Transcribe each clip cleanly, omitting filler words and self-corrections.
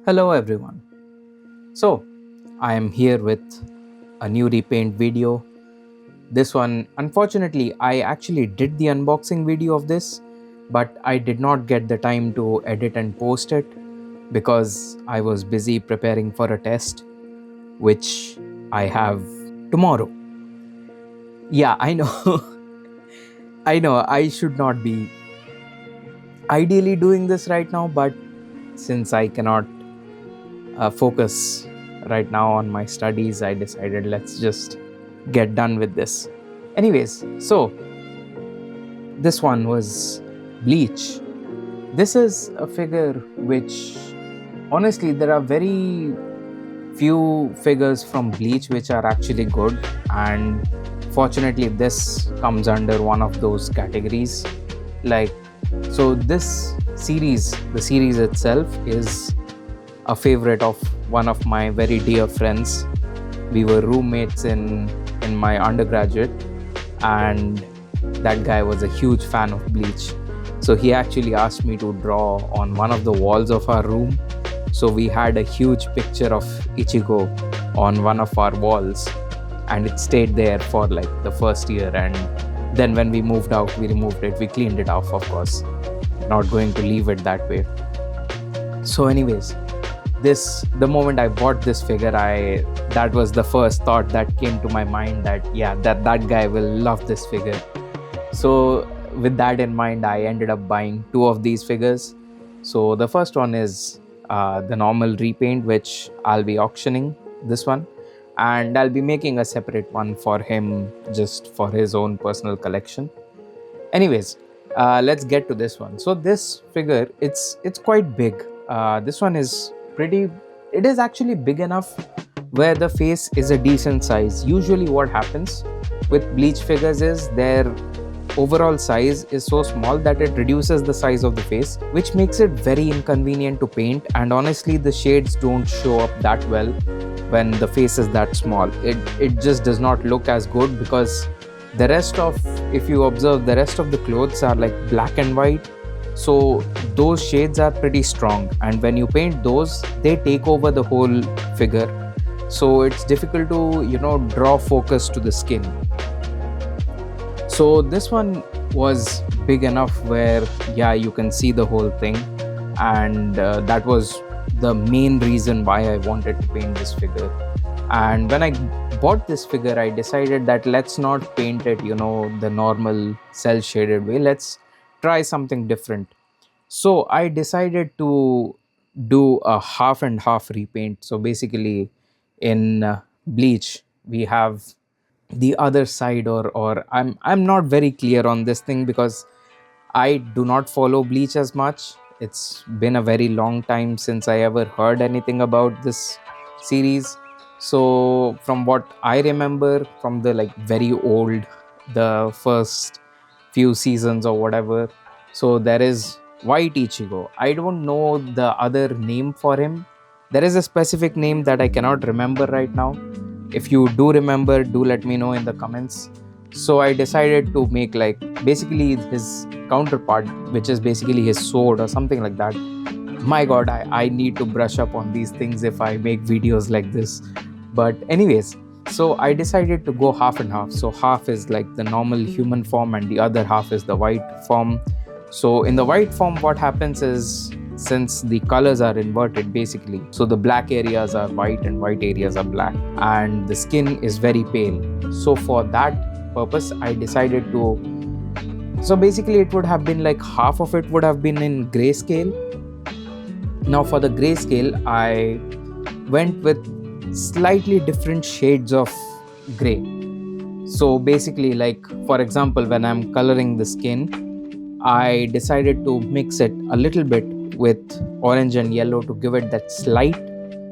Hello everyone. So, I am here with a new Repaint video. This one, unfortunately, I actually did the unboxing video of this, but I did not get the time to edit and post it because I was busy preparing for a test, which I have tomorrow. Yeah, I know. I know I should not be ideally doing this right now, but since I cannot focus right now on my studies, I decided let's just get done with this. Anyways, so this one was Bleach. This is a figure which, honestly, there are very few figures from Bleach which are actually good, and fortunately this comes under one of those categories. Like, so this series, the series itself, is a favorite of one of my very dear friends. We were roommates in my undergraduate, and that guy was a huge fan of Bleach. So he actually asked me to draw on one of the walls of our room. So we had a huge picture of Ichigo on one of our walls, and it stayed there for like the first year. And then when we moved out, we removed it, we cleaned it off, of course. Not going to leave it that way. So anyways, the moment I bought this figure, that was the first thought that came to my mind, that yeah, that guy will love this figure. So with that in mind, I ended up buying two of these figures. So the first one is the normal repaint, which I'll be auctioning, this one, and I'll be making a separate one for him just for his own personal collection. Anyways, let's get to this one. So this figure, it's quite big. This one is it is actually big enough where the face is a decent size. Usually what happens with Bleach figures is their overall size is so small that it reduces the size of the face, which makes it very inconvenient to paint, and honestly the shades don't show up that well when the face is that small. It just does not look as good, because the rest of, if you observe, the rest of the clothes are like black and white, so those shades are pretty strong, and when you paint those, they take over the whole figure, so it's difficult to draw focus to the skin. So this one was big enough where, yeah, you can see the whole thing, and that was the main reason why I wanted to paint this figure. And when I bought this figure, I decided that let's not paint it the normal cell shaded way, let's try something different. So I decided to do a half and half repaint. So basically in Bleach, we have the other side, or I'm not very clear on this thing because I do not follow Bleach as much. It's been a very long time since I ever heard anything about this series. So from what I remember from the very old, the first few seasons or whatever, so there is White Ichigo. I don't know the other name for him. There is a specific name that I cannot remember right now. If you do remember, do let me know in the comments. So I decided to make basically his counterpart, which is basically his sword or something like that. My god, I need to brush up on these things if I make videos like this. But anyways, so I decided to go half and half. So half is like the normal human form and the other half is the white form. So in the white form, what happens is, since the colors are inverted basically, so the black areas are white and white areas are black, and the skin is very pale. So for that purpose, I decided to, so basically it would have been like half of it would have been in grayscale. Now for the grayscale, I went with slightly different shades of gray. So basically, like for example, when I'm coloring the skin, I decided to mix it a little bit with orange and yellow to give it that slight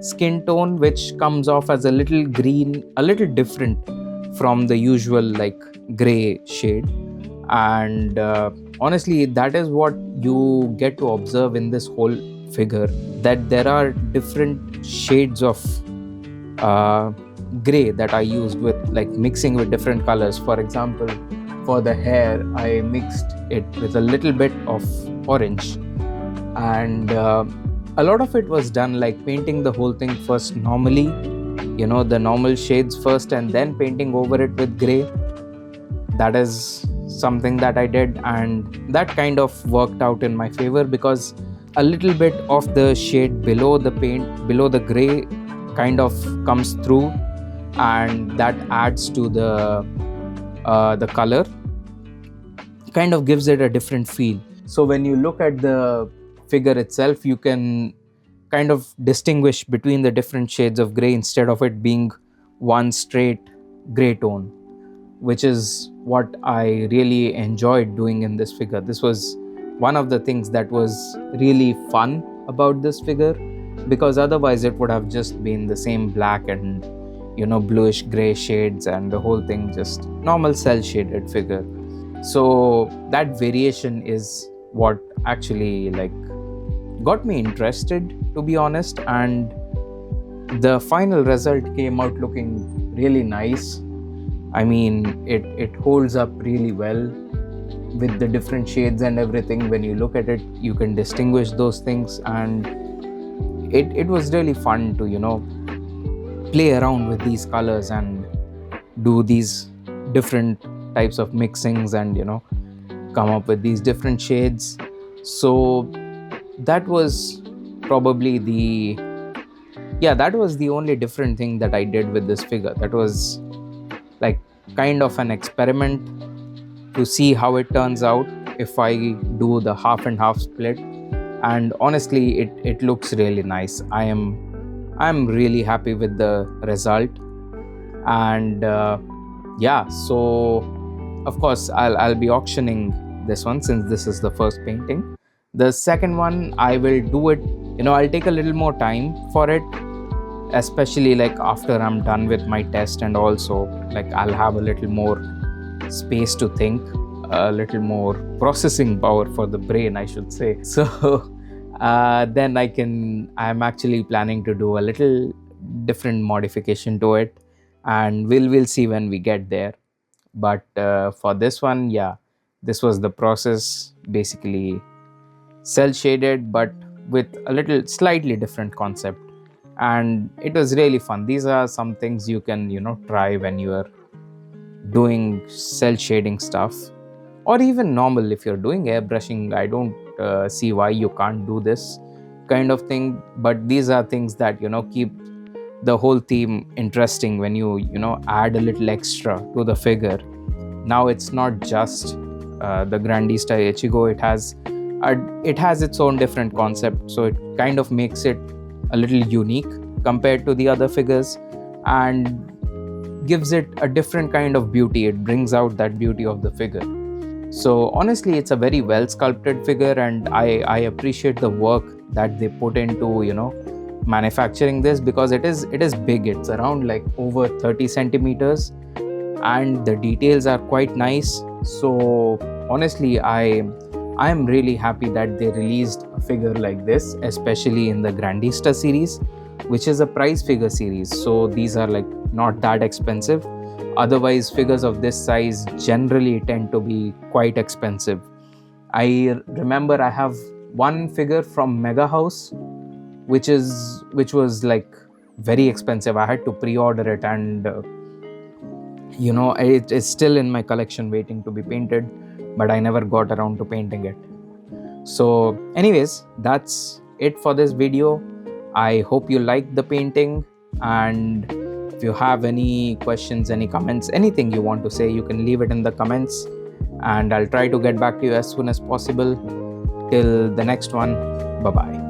skin tone, which comes off as a little green, a little different from the usual gray shade. And honestly, that is what you get to observe in this whole figure, that there are different shades of gray that I used with mixing with different colors. For example, for the hair, I mixed it with a little bit of orange, and A lot of it was done like painting the whole thing first normally, the normal shades first, and then painting over it with gray. That is something that I did, and that kind of worked out in my favor because a little bit of the shade below the paint, below the gray, kind of comes through, and that adds to the color, kind of gives it a different feel. So when you look at the figure itself, you can kind of distinguish between the different shades of gray instead of it being one straight gray tone, which is what I really enjoyed doing in this figure. This was one of the things that was really fun about this figure, because otherwise it would have just been the same black and bluish gray shades and the whole thing just normal cell shaded figure. So that variation is what actually like got me interested, to be honest, and the final result came out looking really nice. I mean, it holds up really well with the different shades and everything. When you look at it, you can distinguish those things, and it was really fun to play around with these colors and do these different types of mixings and come up with these different shades. So that was probably that was the only different thing that I did with this figure. That was like kind of an experiment to see how it turns out if I do the half and half split. And honestly, it looks really nice. I'm really happy with the result. And so of course I'll be auctioning this one, since this is the first painting. The second one, I will do it, I'll take a little more time for it, especially like after I'm done with my test, and also like I'll have a little more space to think, a little more processing power for the brain, I should say. So then I'm actually planning to do a little different modification to it, and we'll see when we get there. But for this one, this was the process, basically cell shaded but with a little slightly different concept, and it was really fun. These are some things you can try when you are doing cell shading stuff, or even normal if you're doing airbrushing. I don't see why you can't do this kind of thing, but these are things that keep the whole theme interesting when you add a little extra to the figure. Now it's not just the Grandista Ichigo. It has its own different concept, so it kind of makes it a little unique compared to the other figures, and gives it a different kind of beauty. It brings out that beauty of the figure. So honestly, it's a very well sculpted figure, and I appreciate the work that they put into manufacturing this, because it is big. It's around like over 30 centimeters, and the details are quite nice. So honestly, I'm really happy that they released a figure like this, especially in the Grandista series, which is a prize figure series. So these are like not that expensive. Otherwise, figures of this size generally tend to be quite expensive. I remember I have one figure from Mega House, which was like very expensive. I had to pre-order it, and it is still in my collection waiting to be painted, but I never got around to painting it. So anyways, that's it for this video. I hope you liked the painting, and if you have any questions, any comments, anything you want to say, you can leave it in the comments, and I'll try to get back to you as soon as possible. Till the next one, bye bye.